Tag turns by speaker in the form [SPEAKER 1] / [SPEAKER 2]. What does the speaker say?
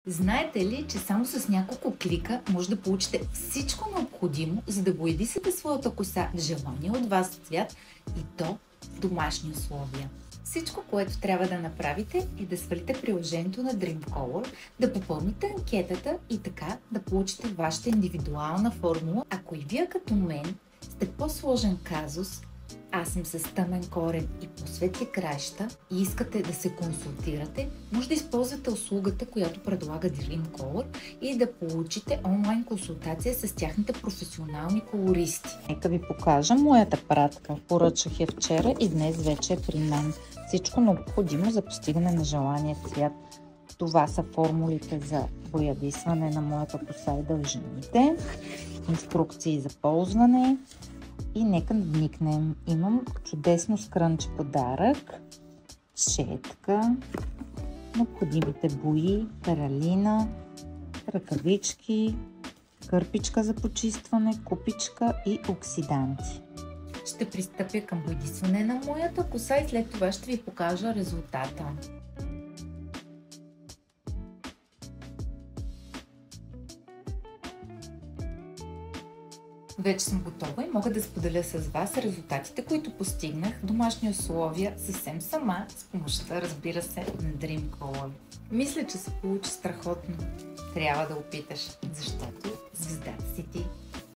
[SPEAKER 1] Знаете ли, че само с няколко клика може да получите всичко необходимо, за да боядисате своята коса в желания от вас цвят и то в домашни условия? Всичко, което трябва да направите е да свалите приложението на Dreamcolor, да попълните анкетата и така да получите вашата индивидуална формула. Ако и вие като мен сте по-сложен казус, аз съм с тъмен корен и по-светли краища и искате да се консултирате, може да използвате услугата, която предлага Dreamcolor и да получите онлайн консултация с тяхните професионални колористи.
[SPEAKER 2] Нека ви покажа моята пратка. Поръчах я вчера и днес вече е при мен. Всичко необходимо за постигане на желания цвят. Това са формулите за боядисване на моята коса и дължините, инструкции за ползване и нека вникнем. Имам чудесно скрънче подарък, щетка, необходимите бои, пералина, ръкавички, кърпичка за почистване, купичка и оксиданти.
[SPEAKER 1] Ще пристъпя към боядисване на моята коса и след това ще ви покажа резултата. Вече съм готова и мога да споделя с вас резултатите, които постигнах в домашни условия съвсем сама, с помощта, разбира се, на Dreamcolor. Мисля, че се получи страхотно. Трябва да опиташ, защото звездата си ти.